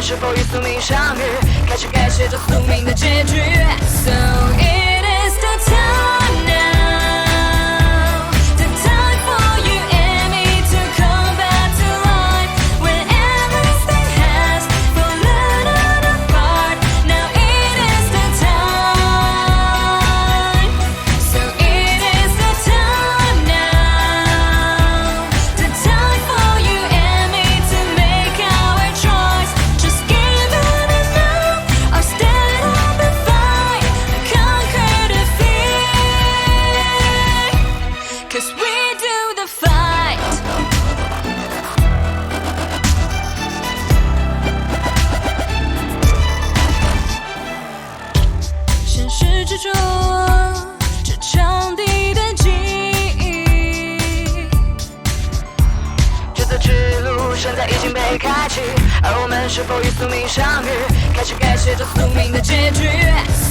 是否与宿命相遇，开始改写着宿命的结局。So it is the time now, the time for you and me to come back to life. When everything has fallen apart, now it is the time. So it is the time now, the time for you and me to make our choice. Just give it enough, I'll stand up and fight, conquer defeat. 'Cause we do the fight. 现实之中，这场地的记忆，这条之路现在已经被开启，而我们是否与宿命相遇，开始改写着宿命的结局。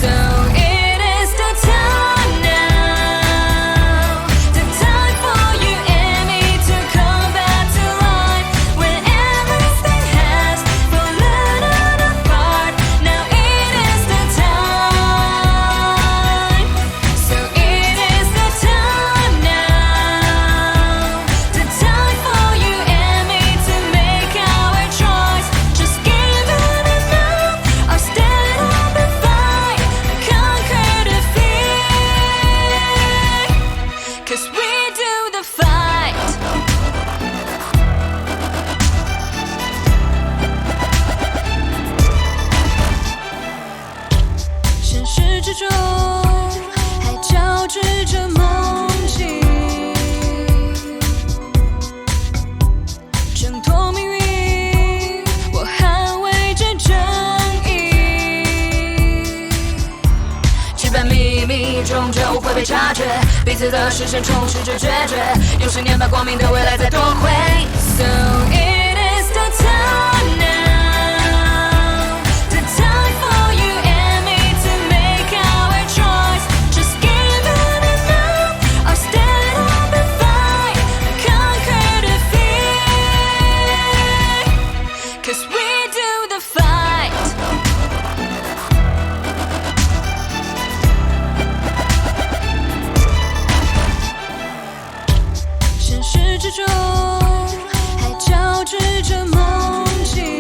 So it is the time now, the time for you and me to come back to life. When everything has fallen apart, now it is the time. So it is the time now, the time for you and me to make our choice. Just give it enough, I'll stand up and fight, conquer defeat. 'Cause we do the fight. 现实之中还交织着梦境，挣脱命运，我捍卫着正义。羁绊秘密终究会被察觉，彼此的视线充斥着决绝，用10年把光明的未来再夺回。So it is the time now, the time for you and me to make our choice. Just give it enough, I'll stand up and fight, conquer defeat. 'Cause we do the fight. 现实之中还交织着梦境，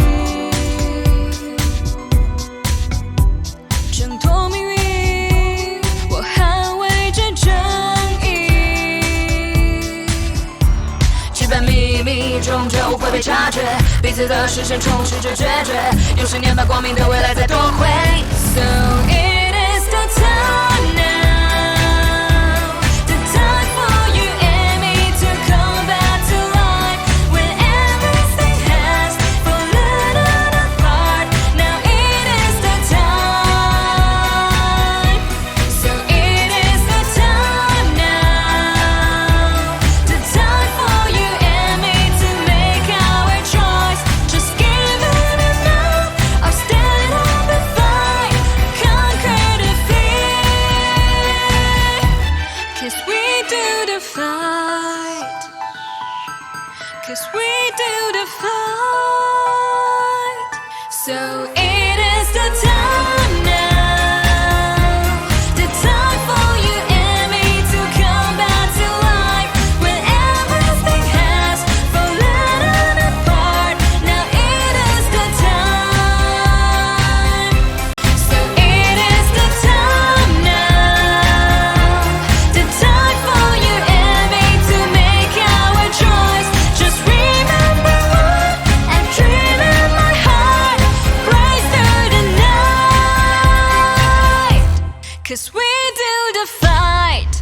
挣脱命运，我捍卫着正义。羁绊秘密终究会被察觉，彼此的视线充斥着决绝，用10年把光明的未来再夺回。So it is the time now, the time for you and me to come back to life. When everything has fallen apart, now it is the time. So it is the time now, the time for you and me to make our choice. Just give it enough, I'll stand up and fight, conquer defeat. 'Cause we do the fight. 'Cause we do the fight. So it is the time now, the time for you and me to come back to life. When everything has fallen apart, now it is the time. So it is the time now, the time for you and me to make our choice. Just remember what I dream in my heart, break through the night. 'Cause we do the fight.